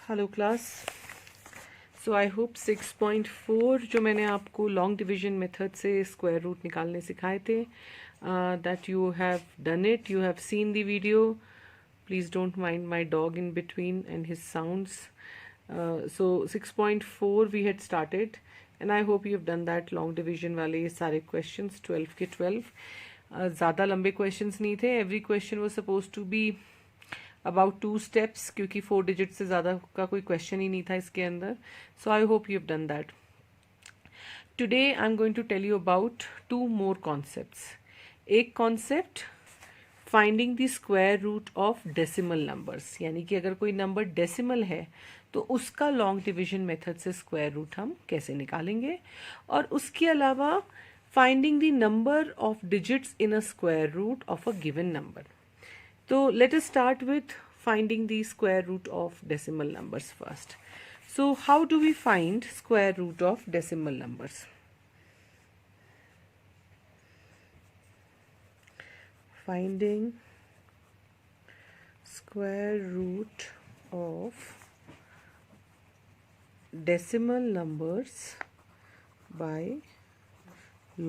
Hello class. So I hope 6.4 जो मैंने आपको लॉन्ग डिवीजन मेथड से स्क्वायर रूट निकालने सिखाए थे, that you have done it, you have seen the video. Please don't mind my dog in between and his sounds. So 6.4 we had started and I hope you have done that. Long division वाले ये सारे questions 12 के 12 ज़्यादा लंबे questions नहीं थे. Every question was suppose to be about 2 steps, क्योंकि 4 digit से ज़्यादा का कोई क्वेश्चन ही नहीं था इसके अंदर. So I hope you have done that. Today I am going to tell you about 2 more concepts. एक concept finding the square root of decimal numbers, यानी कि अगर कोई नंबर डेसिमल है तो उसका लॉन्ग डिवीजन मेथड से स्क्वायर रूट हम कैसे निकालेंगे, और उसके अलावा finding the number of digits in a square root of a given number. So let us start with finding the square root of decimal numbers first. So how do we find square root of decimal numbers? Finding square root of decimal numbers by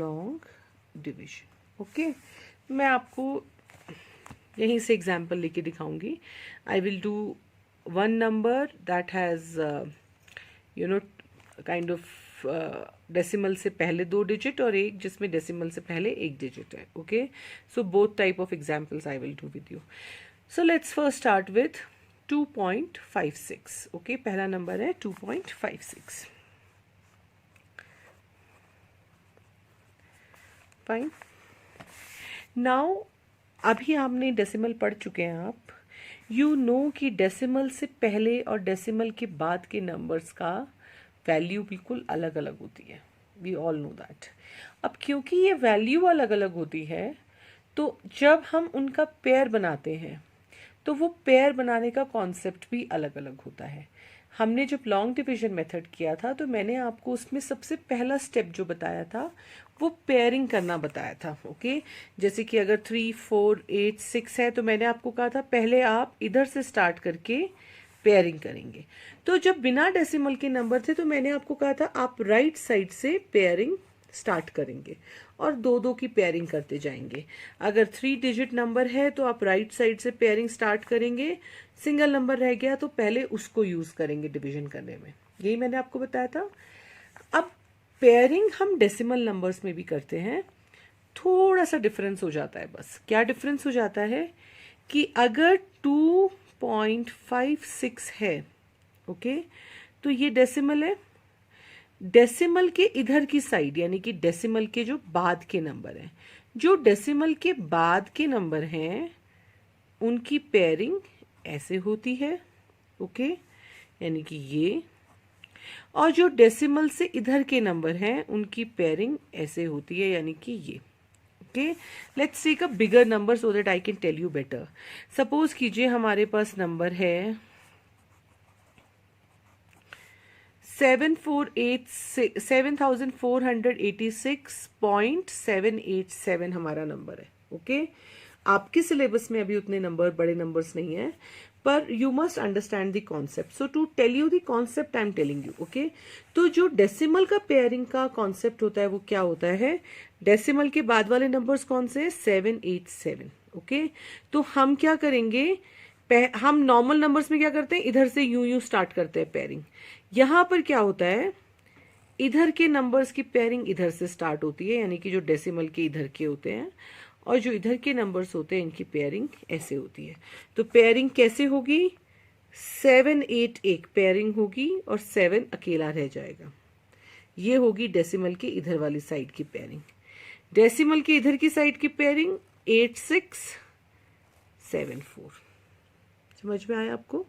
long division. Okay, मैं आपको यहीं से example लेके दिखाऊंगी. I will do one number that has kind of decimal से पहले 2 digit और एक जिसमें डेसिमल से पहले 1 डिजिट है. Okay, so both type of examples I will do with you. So let's first start with 2.56. Okay, पहला नंबर है 2.56. फाइन. नाउ अभी आपने डेसिमल पढ़ चुके हैं आप. यू नो कि डेसिमल से पहले और डेसिमल के बाद के नंबर्स का वैल्यू बिल्कुल अलग अलग होती है. We all know that. अब क्योंकि ये वैल्यू अलग अलग होती है तो जब हम उनका पेयर बनाते हैं तो वो पेयर बनाने का कॉन्सेप्ट भी अलग अलग होता है. हमने जब लॉन्ग डिवीजन मेथड किया था तो मैंने आपको उसमें सबसे पहला स्टेप जो बताया था वो पेयरिंग करना बताया था. ओके, जैसे कि अगर 3, 4, 8, 6 है तो मैंने आपको कहा था पहले आप इधर से स्टार्ट करके पेयरिंग करेंगे. तो जब बिना डेसिमल के नंबर थे तो मैंने आपको कहा था आप राइट साइड से पेयरिंग स्टार्ट करेंगे और 2-2 की पेयरिंग करते जाएंगे. अगर 3 डिजिट नंबर है तो आप राइट साइड से पेयरिंग स्टार्ट करेंगे. सिंगल नंबर रह गया तो पहले उसको यूज करेंगे डिवीजन करने में. यही मैंने आपको बताया था. अब पेयरिंग हम डेसिमल नंबर्स में भी करते हैं. थोड़ा सा डिफरेंस हो जाता है. बस क्या डिफरेंस हो जाता है कि अगर 2.56 है, ओके, तो ये डेसिमल है. डेसिमल के इधर की साइड, यानी कि डेसिमल के जो बाद के नंबर हैं, जो डेसिमल के बाद के नंबर हैं उनकी पेयरिंग ऐसे होती है. ओके, यानी कि ये, और जो डेसिमल से इधर के नंबर हैं उनकी पेयरिंग ऐसे होती है, यानी कि ये. Okay, let's take a bigger number so that I can tell you better. Suppose कीजिए हमारे पास नंबर है 7486.787 हमारा नंबर है. ओके, आपके सिलेबस में अभी उतने नंबर, बड़े नंबर्स नहीं है, पर you must understand the concept. So to tell you the concept I am telling you. Okay, तो जो डेसिमल का पेयरिंग का कॉन्सेप्ट होता है वो क्या होता है. डेसिमल के बाद वाले नंबर्स कौन से, 787. ओके, तो हम क्या करेंगे, हम नॉर्मल नंबर्स में क्या करते हैं, इधर से यूं स्टार्ट करते हैं पेयरिंग. यहां पर क्या होता है, इधर के नंबर्स की पेयरिंग इधर से स्टार्ट होती है, यानी कि जो डेसिमल के इधर के होते हैं, और जो इधर के नंबर्स होते हैं इनकी पेयरिंग ऐसे होती है. तो पेयरिंग कैसे होगी, 7, 8 एक पेयरिंग होगी और 7 अकेला रह जाएगा. ये होगी डेसिमल के इधर वाली साइड की पेयरिंग. डेसिमल के इधर की साइड की पेयरिंग 8, 6, 7, 4. समझ में आया आपको.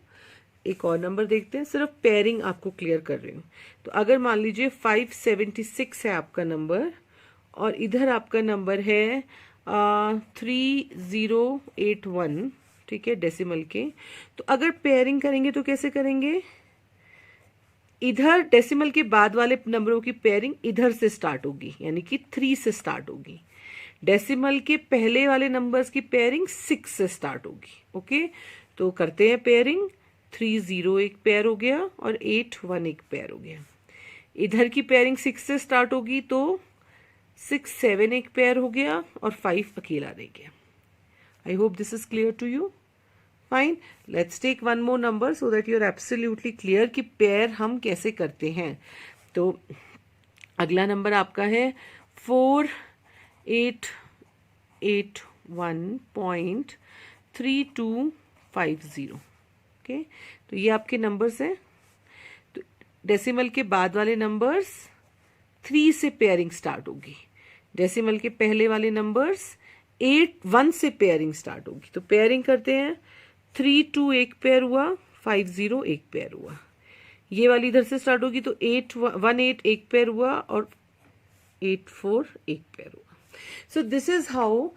एक और नंबर देखते हैं, सिर्फ पेयरिंग आपको क्लियर कर रही हूँ. तो अगर मान लीजिए 576 है आपका नंबर और इधर आपका नंबर है 3081, ठीक है, डेसिमल के. तो अगर पेयरिंग करेंगे तो कैसे करेंगे, इधर डेसिमल के बाद वाले नंबरों की पेयरिंग इधर से स्टार्ट होगी, यानी कि 3 से स्टार्ट होगी. डेसिमल के पहले वाले नंबर्स की पेयरिंग 6 से स्टार्ट होगी. ओके, तो करते हैं पेयरिंग. 3 0 एक पेयर हो गया और 8 1 एक पेयर हो गया। इधर की पेयरिंग 6 से स्टार्ट होगी तो 6 7 एक पेयर हो गया और 5 अकेला रह गया। I hope this is clear to you. Fine, let's take one more number so that you are absolutely clear कि पेयर हम कैसे करते हैं। तो अगला नंबर आपका है 4881.3250। ओके, तो ये आपके नंबर्स हैं। तो डेसिमल के बाद वाले नंबर्स 3 से पेयरिंग स्टार्ट होगी, डेसिमल के पहले वाले नंबर्स 8 1 से पेयरिंग स्टार्ट होगी। तो पेयरिंग करते हैं, 3 2 एक पेयर हुआ, 5 0 एक पेयर हुआ। ये वाली इधर से स्टार्ट होगी तो 8 1 8 एक पेयर हुआ और 8 4 एक पेयर हुआ। So this is how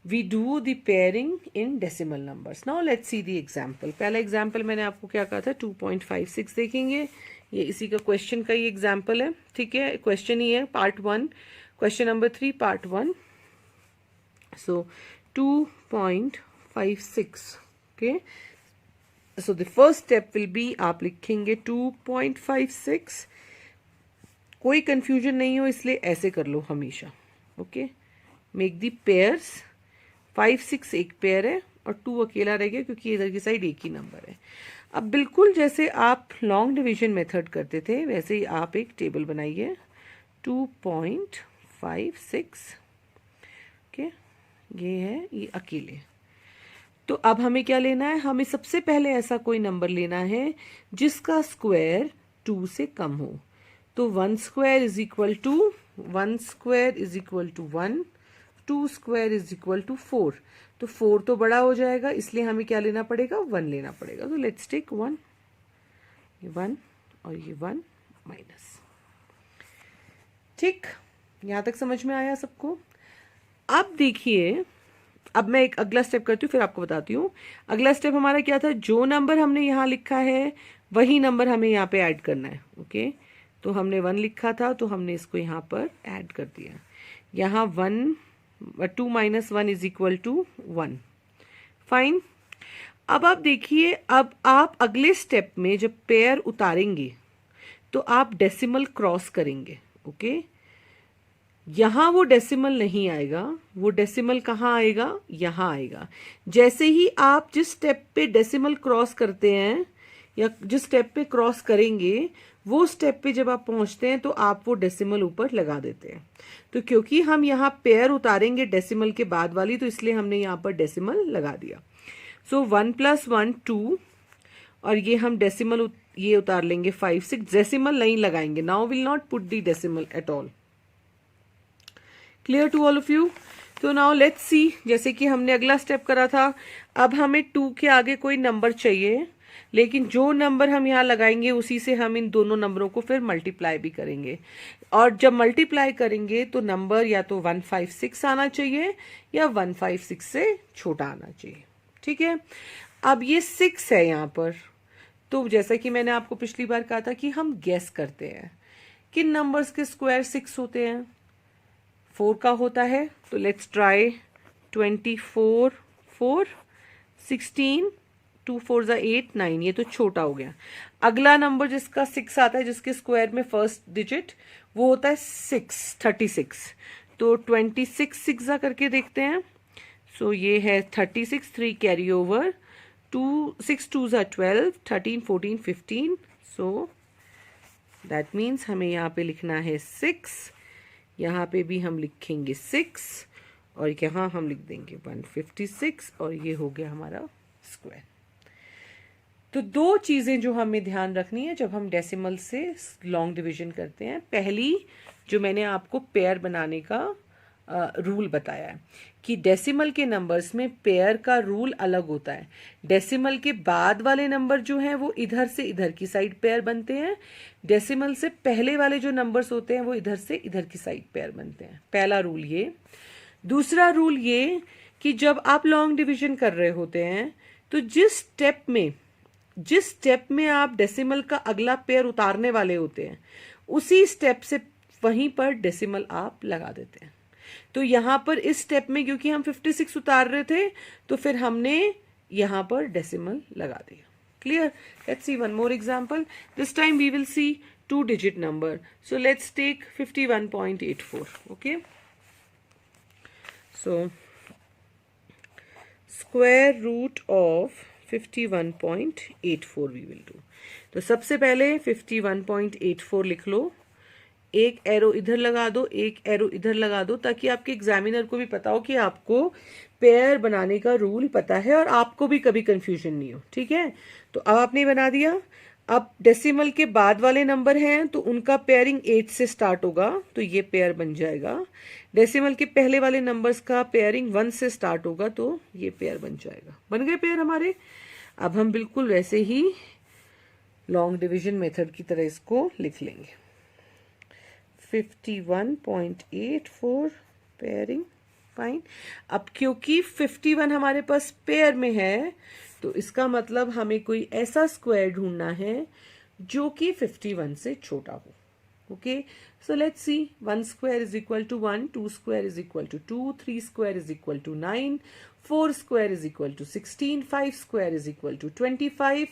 we do the pairing in decimal numbers. Now let's see the example. पहला एग्जाम्पल मैंने आपको क्या कहा था, 2.56 देखेंगे। ये इसी का क्वेश्चन का ही एग्जाम्पल है, ठीक है, क्वेश्चन ही है, part 1, question number 3 part 1। So 2.56, okay. So the first step will be, आप लिखेंगे 2.56। कोई कंफ्यूजन नहीं हो इसलिए ऐसे कर लो हमेशा, ओके। मेक द पेयर्स, 5 6 एक पेयर है और 2 अकेला रह गया क्योंकि इधर की साइड एक ही नंबर है। अब बिल्कुल जैसे आप लॉन्ग डिवीजन मेथड करते थे वैसे ही आप एक टेबल बनाइए, 2.56, ओके, ये है, ये अकेले। तो अब हमें क्या लेना है, हमें सबसे पहले ऐसा कोई नंबर लेना है जिसका स्क्वायर 2 से कम हो। तो 1 square is equal to 1 square is equal to 1, 2 square is equal to 4। तो 4 तो बड़ा हो जाएगा इसलिए हमें क्या लेना पड़ेगा, 1 लेना पड़ेगा। तो लेट्स टेक 1, ये 1 और ये 1 माइनस। ठीक, यहां तक समझ में आया सबको। अब देखिए, अब मैं एक अगला स्टेप करती हूँ फिर आपको बताती हूँ। अगला स्टेप हमारा क्या था, जो नंबर हमने यहाँ लिखा है वही नंबर हमें यहाँ पे ऐड करना है, ओके। तो हमने 1 लिखा था तो हमने इसको यहाँ पर ऐड कर दिया। यहाँ 1 2 minus 1 is equal to 1। Fine, अब आप देखिए, अब आप अगले स्टेप में जब पेयर उतारेंगे तो आप डेसिमल क्रॉस करेंगे, ओके। यहां वो डेसिमल नहीं आएगा, वो डेसिमल कहाँ आएगा, यहां आएगा। जैसे ही आप जिस स्टेप पे डेसिमल क्रॉस करते हैं या जिस स्टेप पे क्रॉस करेंगे वो स्टेप पे जब आप पहुंचते हैं तो आप वो डेसिमल ऊपर लगा देते हैं। तो क्योंकि हम यहाँ पेयर उतारेंगे डेसिमल के बाद वाली, तो इसलिए हमने यहाँ पर डेसिमल लगा दिया। सो 1 + 1 2 और ये हम डेसिमल ये उतार लेंगे 5 6, डेसिमल नहीं लगाएंगे। Now will not put the decimal at all. Clear to all of you. तो नाउ लेट्स सी, जैसे कि हमने अगला स्टेप करा था, अब हमें 2 के आगे कोई नंबर चाहिए, लेकिन जो नंबर हम यहाँ लगाएंगे उसी से हम इन दोनों नंबरों को फिर मल्टीप्लाई भी करेंगे। और जब मल्टीप्लाई करेंगे तो नंबर या तो 156 आना चाहिए या 156 से छोटा आना चाहिए, ठीक है। अब ये 6 है यहाँ पर, तो जैसा कि मैंने आपको पिछली बार कहा था कि हम गेस करते हैं किन नंबर्स के स्क्वायर 6 होते हैं। 4 का होता है, तो लेट्स ट्राई 24 4 16 2 4 = 8 9, ये तो छोटा हो गया। अगला नंबर जिसका 6 आता है, जिसके स्क्वायर में फर्स्ट डिजिट वो होता है 6 36। तो 26 6 करके देखते हैं। सो ये है 36, 3 carry over, 2 6 2 = 12 13 14 15। So that means हमें यहाँ पे लिखना है 6, यहाँ पे भी हम लिखेंगे 6 और यहाँ हम लिख देंगे 156 और ये हो गया हमारा स्क्वायर। तो 2 चीज़ें जो हमें ध्यान रखनी है जब हम डेसिमल से लॉन्ग डिवीजन करते हैं। पहली, जो मैंने आपको पेयर बनाने का रूल बताया है कि डेसिमल के नंबर्स में पेयर का रूल अलग होता है। डेसिमल के बाद वाले नंबर जो हैं वो इधर से इधर की साइड पेयर बनते हैं, डेसिमल से पहले वाले जो नंबर्स होते हैं वो इधर से इधर की साइड पेयर बनते हैं। पहला रूल ये। दूसरा रूल ये कि जब आप लॉन्ग डिवीजन कर रहे होते हैं तो जिस स्टेप में आप डेसिमल का अगला पेयर उतारने वाले होते हैं उसी स्टेप से वहीं पर डेसिमल आप लगा देते हैं। तो यहां पर इस स्टेप में क्योंकि हम 56 उतार रहे थे तो फिर हमने यहां पर डेसिमल लगा दिया, Clear? Let's see one more example. This time we will see two-digit number. So let's take 51.84. Okay. So square root of 51.84 we will do. तो सबसे पहले 51.84 लिख लो, एक एरो इधर लगा दो, एक एरो इधर लगा दो, ताकि आपके एग्जामिनर को भी पता हो कि आपको पेयर बनाने का रूल पता है और आपको भी कभी कंफ्यूजन नहीं हो. ठीक है, तो अब आपने बना दिया. अब डेसिमल के बाद वाले नंबर हैं तो उनका पेयरिंग 8 से स्टार्ट होगा, तो ये पेयर बन जाएगा. डेसिमल के पहले वाले नंबर्स का पेयरिंग 1 से स्टार्ट होगा, तो ये पेयर बन जाएगा. बन गए पेयर हमारे. अब हम बिल्कुल वैसे ही लॉन्ग डिवीजन मेथड की तरह इसको लिख लेंगे. 51.84 पेयरिंग. फाइन. अब क्योंकि 51 हमारे पास पेयर में है, तो इसका मतलब हमें कोई ऐसा स्क्वायर ढूंढना है जो कि 51 से छोटा हो. Okay, so let's see. 1 square is equal to 1, 2 square is equal to 2, 3 square is equal to 9, 4 square is equal to 16, 5 square is equal to 25,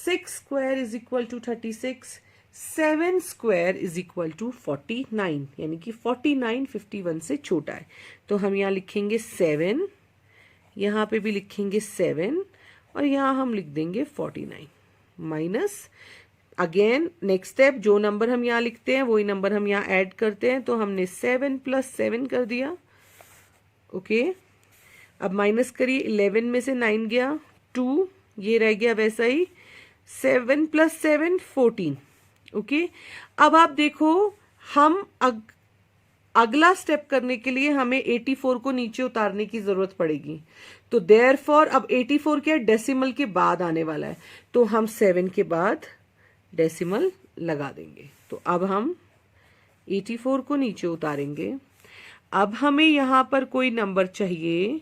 6 square is equal to 36, 7 square is equal to 49. यानी कि 49 51 से छोटा है. तो हम यहाँ लिखेंगे 7, यहाँ पे भी लिखेंगे 7, और यहाँ हम लिख देंगे 49 माइनस. अगेन नेक्स्ट स्टेप, जो नंबर हम यहाँ लिखते हैं वही नंबर हम यहाँ ऐड करते हैं. तो हमने 7 + 7 कर दिया. ओके, अब माइनस करिए. 11 में से 9 गया, 2, ये रह गया वैसा ही. 7 + 7 14. ओके, अब आप देखो, हम अगला स्टेप करने के लिए हमें 84 को नीचे उतारने की जरूरत पड़ेगी. तो देयरफॉर अब 84 क्या डेसिमल के बाद आने वाला है, तो हम 7 के बाद डेसिमल लगा देंगे. तो अब हम 84 को नीचे उतारेंगे. अब हमें यहां पर कोई नंबर चाहिए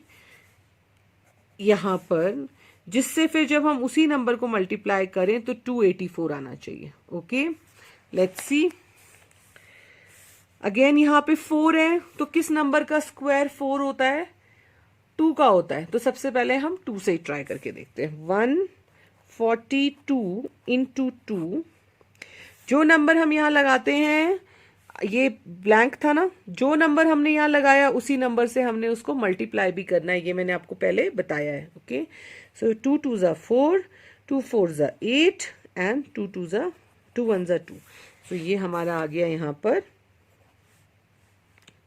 यहां पर, जिससे फिर जब हम उसी नंबर को मल्टीप्लाई करें तो 284 आना चाहिए. Okay, let's see. अगेन यहाँ पे 4 है, तो किस नंबर का स्क्वायर 4 होता है? 2 का होता है. तो सबसे पहले हम 2 से ही ट्राई करके देखते हैं. 142 इंटू 2. जो नंबर हम यहाँ लगाते हैं, ये ब्लैंक था ना, जो नंबर हमने यहाँ लगाया उसी नंबर से हमने उसको मल्टीप्लाई भी करना है. ये मैंने आपको पहले बताया है. ओके, सो 2 2 ज़ा 4, 2 4 ज़ा 8 एंड 2 2 ज़ा 2 1 ज़ा 2. सो ये हमारा आ गया यहाँ पर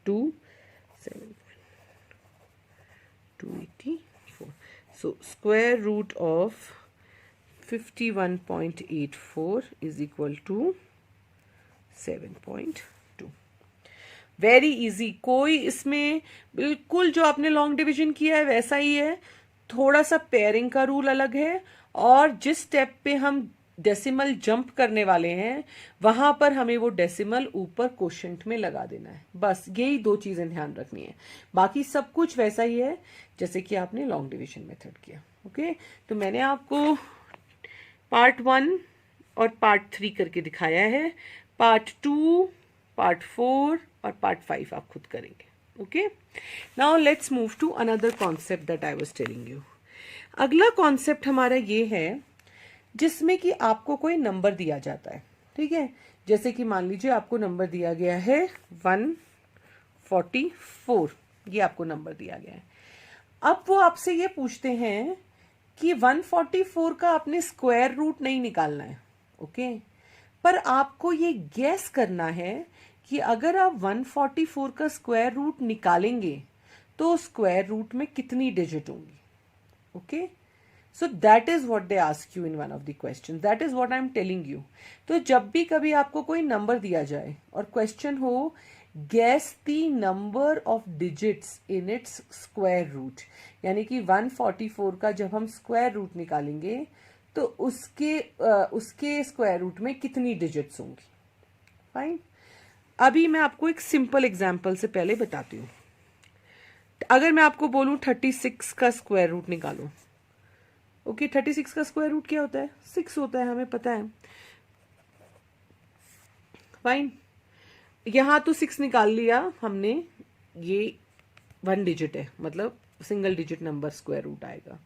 284. So square root of 51.84 is equal to 7.2. Very easy. कोई इसमें बिल्कुल जो आपने लॉन्ग डिवीजन किया है वैसा ही है. थोड़ा सा पेयरिंग का रूल अलग है, और जिस स्टेप पे हम डेसिमल जंप करने वाले हैं वहां पर हमें वो डेसिमल ऊपर क्वोशंट में लगा देना है. बस यही 2 चीजें ध्यान रखनी है. बाकी सब कुछ वैसा ही है जैसे कि आपने लॉन्ग डिवीजन मेथड किया. ओके, तो मैंने आपको पार्ट 1 और पार्ट 3 करके दिखाया है. पार्ट 2, पार्ट 4 और पार्ट 5 आप खुद करेंगे. Okay, now let's move to another concept that I was telling you. अगला कॉन्सेप्ट हमारा ये है जिसमें कि आपको कोई नंबर दिया जाता है. ठीक है, जैसे कि मान लीजिए आपको नंबर दिया गया है 144. ये आपको नंबर दिया गया है. अब वो आपसे ये पूछते हैं कि 144 का आपने स्क्वायर रूट नहीं निकालना है. ओके, पर आपको ये गैस करना है कि अगर आप 144 का स्क्वायर रूट निकालेंगे तो स्क्वायर रूट में कितनी डिजिट होंगी. Okay, so that is what they ask you in one of the questions. That is what I am telling you. तो जब भी कभी आपको कोई नंबर दिया जाए और क्वेश्चन हो guess the number of digits in its square root, यानी कि 144 का जब हम स्क्वायर रूट निकालेंगे तो उसके स्क्वायर रूट में कितनी डिजिट्स होंगी. फाइन. अभी मैं आपको एक सिंपल एग्जांपल से पहले बताती हूँ. अगर मैं आपको बोलूं 36 का स्क्वायर रूट निकालो. ओके, 36 का स्क्वायर रूट क्या होता है? 6 होता है, हमें पता है. फाइन. यहां तो 6 निकाल लिया हमने. ये 1 डिजिट है, मतलब single digit number square root आएगा.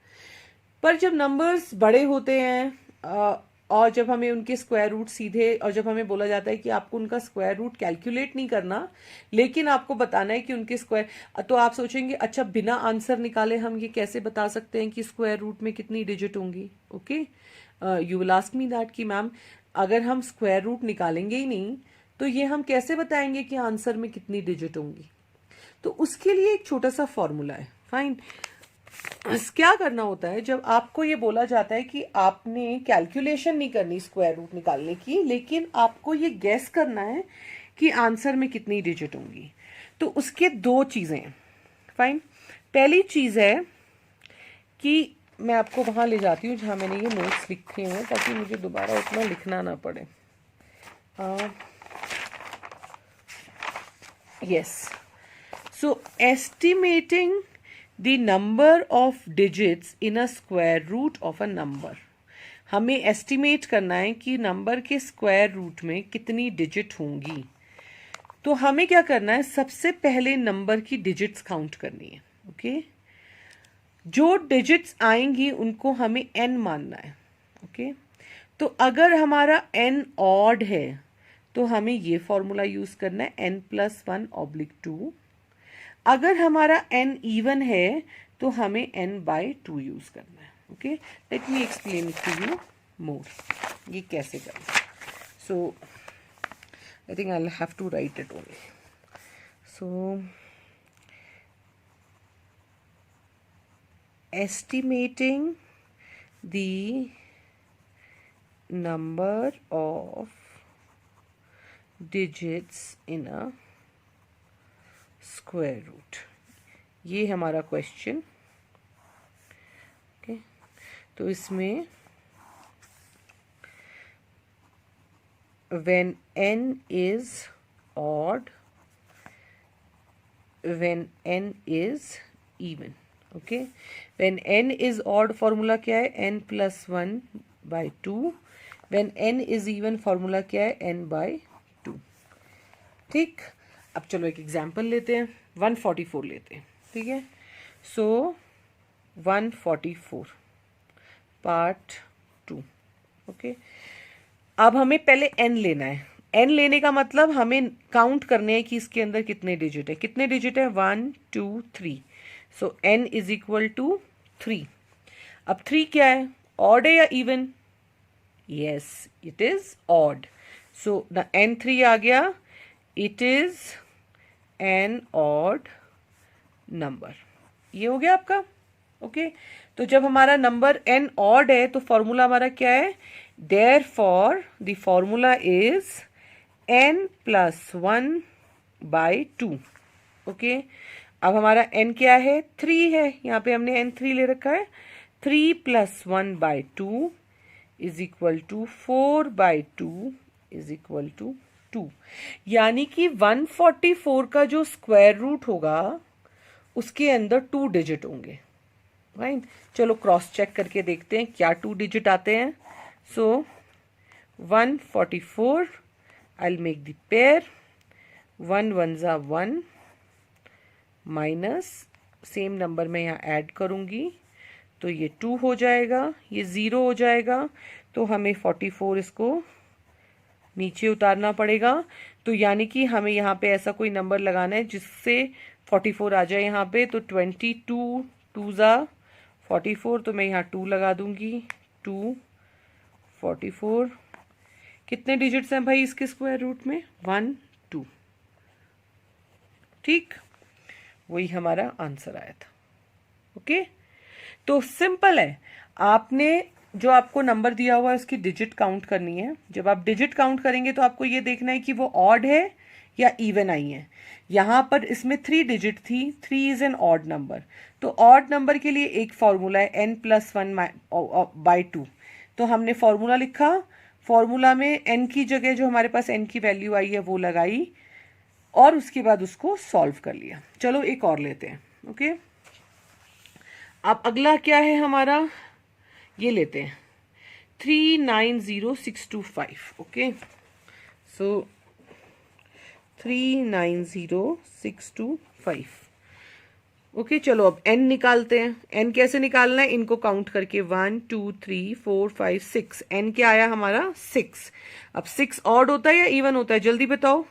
पर जब नंबर्स बड़े होते हैं और जब हमें उनके स्क्वायर रूट सीधे, और जब हमें बोला जाता है कि आपको उनका स्क्वायर रूट कैलकुलेट नहीं करना, लेकिन आपको बताना है कि उनके स्क्वायर, तो आप सोचेंगे अच्छा बिना आंसर निकाले हम ये कैसे बता सकते हैं कि स्क्वायर रूट में कितनी डिजिट होंगी। Okay, you will ask me that कि मैम अगर हम स्क्वायर रूट निकालेंगे ही नहीं तो ये हम कैसे बताएंगे कि आंसर में कितनी डिजिट होंगी। तो उसके लिए एक छोटा सा फॉर्मूला है। फाइन, क्या करना होता है जब आपको ये बोला जाता है कि आपने कैलकुलेशन नहीं करनी स्क्वायर रूट निकालने की, लेकिन आपको ये गैस करना है कि आंसर में कितनी डिजिट होंगी। तो उसके दो चीजें हैं। फाइन, पहली चीज है कि मैं आपको वहां ले जाती हूँ जहां मैंने ये नोट्स लिखे हैं ताकि मुझे दोबारा उतना लिखना ना पड़े। Yes, so estimating the number of digits in a square root of a number, हमें एस्टिमेट करना है कि नंबर के स्क्वायर रूट में कितनी डिजिट होंगी। तो हमें क्या करना है, सबसे पहले नंबर की डिजिट्स काउंट करनी है। ओके, जो डिजिट्स आएंगी उनको हमें n मानना है। ओके, तो अगर हमारा n ऑड है तो हमें ये फॉर्मूला यूज करना है n+1/2। अगर हमारा n इवन है तो हमें n/2 यूज करना है। Okay, let me explain it to you more ये कैसे करना है। So I think I will have to write it only. So estimating the number of digits in a square root, ये हमारा क्वेश्चन। ओके, तो इसमें when n is odd, when n is even। Okay, when n is odd formula क्या है, n+1/2। when n is even formula क्या है, n/2। ठीक, अब चलो एक एग्जाम्पल लेते हैं, 144 लेते हैं। ठीक है, सो 144 पार्ट 2। ओके, अब हमें पहले n लेना है। n लेने का मतलब हमें काउंट करने हैं कि इसके अंदर कितने डिजिट है। कितने डिजिट है, 1 2 3। सो n इज इक्वल टू 3। अब 3 क्या है, ऑड है या even? Yes, it is odd. So the n3 आ गया, it is an odd number. ये हो गया आपका। ओके, तो जब हमारा नंबर n ऑड है तो फॉर्मूला हमारा क्या है, therefore the formula is n+1/2। Okay, अब हमारा n क्या है, 3 है, यहाँ पे हमने n3 ले रखा है। 3+1/2 is equal to 4/2 is equal to 2। यानी कि 144 का जो स्क्वायर रूट होगा उसके अंदर 2 डिजिट होंगे। राइट, चलो क्रॉस चेक करके देखते हैं क्या 2 डिजिट आते हैं। सो 144, I will make the pair, 1 1 जा 1 माइनस सेम नंबर में यहाँ ऐड करूंगी तो ये 2 हो जाएगा, ये 0 हो जाएगा, तो हमें 44 इसको नीचे उतारना पड़ेगा। तो यानी कि हमें यहाँ पे ऐसा कोई नंबर लगाना है जिससे 44 आ जाए यहाँ पे। तो 22 2 जा 44, तो मैं यहाँ 2 लगा दूंगी। 2 44, कितने डिजिट्स हैं भाई इसके स्क्वायर रूट में, 1 2। ठीक, वही हमारा आंसर आया था। ओके, तो सिंपल है, आपने जो आपको नंबर दिया हुआ है उसकी डिजिट काउंट करनी है। जब आप डिजिट काउंट करेंगे तो आपको ये देखना है कि वो ऑड है या इवन आई है। यहां पर इसमें 3 डिजिट थी, 3 इज एन ऑड नंबर। तो ऑड नंबर के लिए एक फॉर्मूला है n+1/2। तो हमने फॉर्मूला लिखा, फॉर्मूला में n की जगह जो हमारे पास n की वैल्यू आई है वो लगाई और उसके बाद उसको सॉल्व कर लिया। चलो एक और लेते हैं। ओके, अब अगला क्या है हमारा, ये लेते हैं 390625। ओके, सो 390625। ओके चलो अब n निकालते हैं। n कैसे निकालना है, इनको काउंट करके 1 2 3 4 5 6, n क्या आया हमारा 6। अब 6 ऑड होता है या इवन होता है, जल्दी बताओ।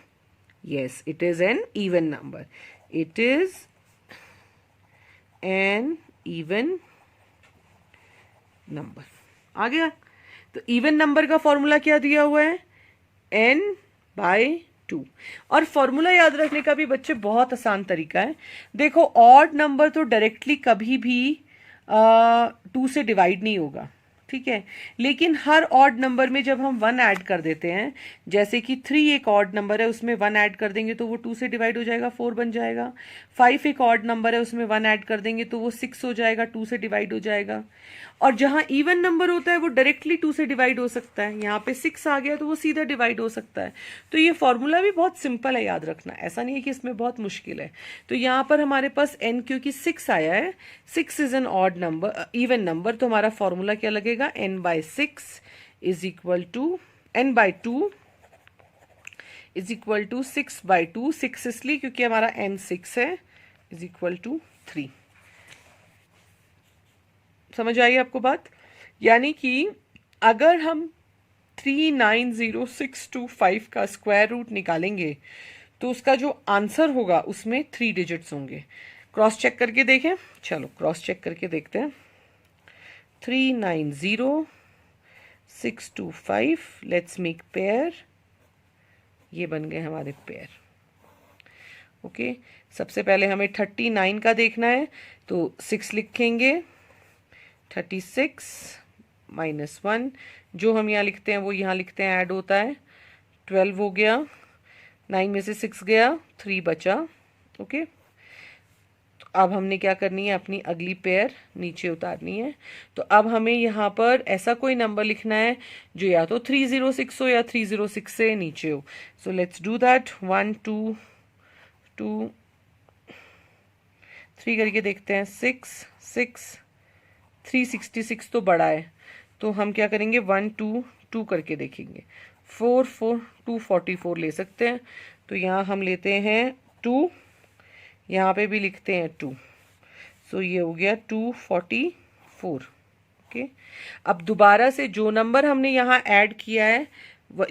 Yes, it is an even number, it is an even number. आ गया। तो इवन नंबर का फॉर्मूला क्या दिया हुआ है, n/2। और फॉर्मूला याद रखने का भी बच्चे बहुत आसान तरीका है। देखो ऑड नंबर तो डायरेक्टली कभी भी 2 से डिवाइड नहीं होगा, ठीक है, लेकिन हर ऑड नंबर में जब हम 1 ऐड कर देते हैं, जैसे कि 3 एक ऑड नंबर है, उसमें 1 ऐड कर देंगे तो वो 2 से डिवाइड हो जाएगा, 4 बन जाएगा। 5 एक ऑड नंबर है, उसमें 1 ऐड कर देंगे तो वो 6 हो जाएगा, 2 से डिवाइड हो जाएगा। और जहां इवन नंबर होता है वो डायरेक्टली 2 से डिवाइड हो सकता है, यहाँ पे 6 आ गया तो वो सीधा डिवाइड हो सकता है। तो ये फॉर्मूला भी बहुत सिंपल है, याद रखना, ऐसा नहीं है कि इसमें बहुत मुश्किल है। तो यहाँ पर हमारे पास n क्योंकि 6 आया है, 6 is an odd number, even number, तो हमारा फॉर्मूला क्या लगेगा, n/6 is equal to n/2 is equal to 6/2। 6 इसलिए क्योंकि हमारा n 6 है, इज इक्वल टू 3। समझ आई आपको बात। यानी कि अगर हम 390625 का स्क्वायर रूट निकालेंगे तो उसका जो आंसर होगा उसमें 3 डिजिट्स होंगे। क्रॉस चेक करके देखें, चलो क्रॉस चेक करके देखते हैं। 390625, लेट्स मेक पेयर, ये बन गए हमारे पेयर। ओके, सबसे पहले हमें 39 का देखना है तो 6 लिखेंगे, 36 -1, जो हम यहाँ लिखते हैं वो यहाँ लिखते हैं, ऐड होता है, 12 हो गया, 9 में से 6 गया, 3 बचा। ओके, तो अब हमने क्या करनी है, अपनी अगली पेयर नीचे उतारनी है। तो अब हमें यहाँ पर ऐसा कोई नंबर लिखना है जो या तो 306 हो या 306 से नीचे हो। सो लेट्स डू दैट, 1 2 2 3 करके देखते हैं, 6 6 366 तो बड़ा है, तो हम क्या करेंगे, 1 2 2 करके देखेंगे, 4 4 244 ले सकते हैं। तो यहाँ हम लेते हैं 2, यहाँ पे भी लिखते हैं 2, सो ये हो गया 244। ओके, अब दोबारा से जो नंबर हमने यहाँ ऐड किया है,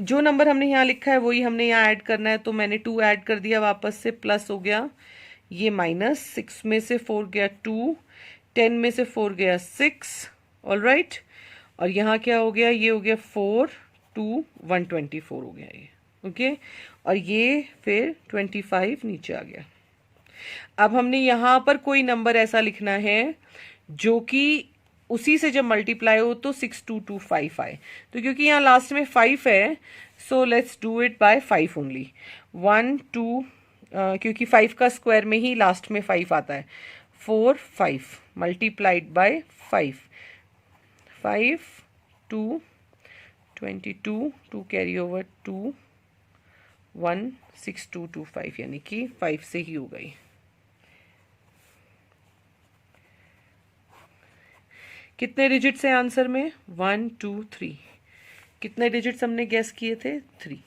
जो नंबर हमने यहाँ लिखा है वही हमने यहाँ ऐड करना है। तो मैंने 2 ऐड कर दिया, वापस से प्लस हो गया, ये माइनस, 6 में से 4 गया 2, 10 में से 4 गया 6, ऑल राइट। और यहाँ क्या हो गया, ये हो गया 4 2 124 हो गया ये। ओके, और ये फिर 25 नीचे आ गया। अब हमने यहाँ पर कोई नंबर ऐसा लिखना है जो कि उसी से जब मल्टीप्लाई हो तो 6225 आए। तो क्योंकि यहाँ लास्ट में 5 है, so let's do it by 5 only. 1 2, क्योंकि 5 का स्क्वायर में ही लास्ट में 5 आता है, 4 5 मल्टीप्लाइड बाय 5, 5 2 22, 2 कैरी ओवर 2 1 6225, यानी कि 5 से ही हो गई। कितने डिजिट्स हैं आंसर में, 1 2 3। कितने डिजिट्स हमने गैस किए थे, 3।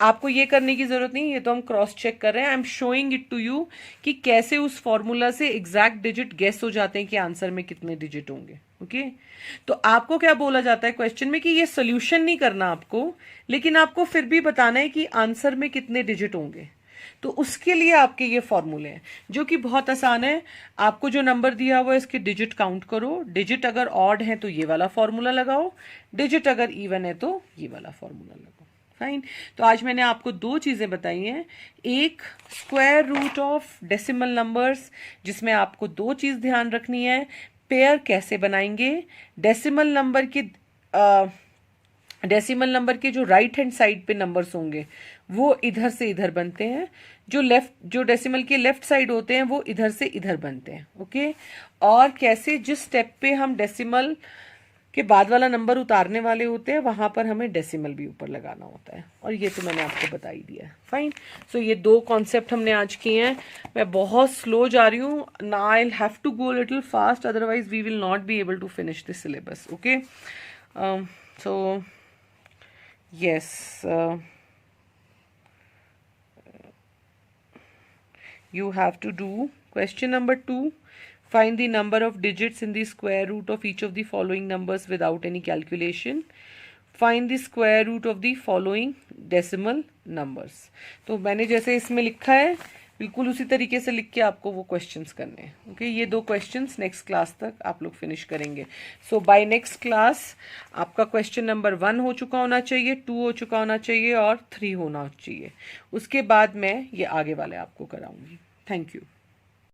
आपको ये करने की जरूरत नहीं, ये तो हम क्रॉस चेक कर रहे हैं। I am showing it to you कि कैसे उस फॉर्मूला से एग्जैक्ट डिजिट गेस हो जाते हैं कि आंसर में कितने डिजिट होंगे। ओके, तो आपको क्या बोला जाता है क्वेश्चन में कि ये सोल्यूशन नहीं करना आपको, लेकिन आपको फिर भी बताना है कि आंसर में कितने डिजिट होंगे। तो उसके लिए आपके ये फॉर्मूले हैं जो कि बहुत आसान है। आपको जो नंबर दिया हुआ है इसके डिजिट काउंट करो, डिजिट अगर ऑड है तो ये वाला फॉर्मूला लगाओ, डिजिट अगर इवन है तो ये वाला फॉर्मूला लगाओ। फाइन। तो आज मैंने आपको 2 चीजें बताई हैं, एक square root of decimal numbers, जिसमें आपको 2 चीज ध्यान रखनी है, पेयर कैसे बनाएंगे, डेसिमल नंबर के जो राइट हैंड साइड पे नंबर्स होंगे वो इधर से इधर बनते हैं, जो डेसिमल के लेफ्ट साइड होते हैं वो इधर से इधर बनते हैं। ओके, और कैसे जिस स्टेप पे हम डेसिमल के बाद वाला नंबर उतारने वाले होते हैं वहां पर हमें डेसिमल भी ऊपर लगाना होता है, और ये तो मैंने आपको बता ही दिया है। फाइन। सो ये 2 कॉन्सेप्ट हमने आज किए हैं। मैं बहुत स्लो जा रही हूँ ना, I have to go little fast, otherwise we will not be able to finish this syllabus. Okay, so yes, you have to do question number 2, find the number of digits in the square root of each of the following numbers without any calculation. Find the square root of the following decimal numbers. तो मैंने जैसे इसमें लिखा है बिल्कुल उसी तरीके से लिख के आपको वो क्वेश्चंस करने हैं। ओके, ये 2 क्वेश्चंस नेक्स्ट क्लास तक आप लोग फिनिश करेंगे। सो बाय नेक्स्ट क्लास आपका क्वेश्चन नंबर 1 हो चुका होना चाहिए, 2 हो चुका होना चाहिए और 3 होना चाहिए। उसके बाद मैं ये आगे वाले आपको कराऊंगी। Thank you.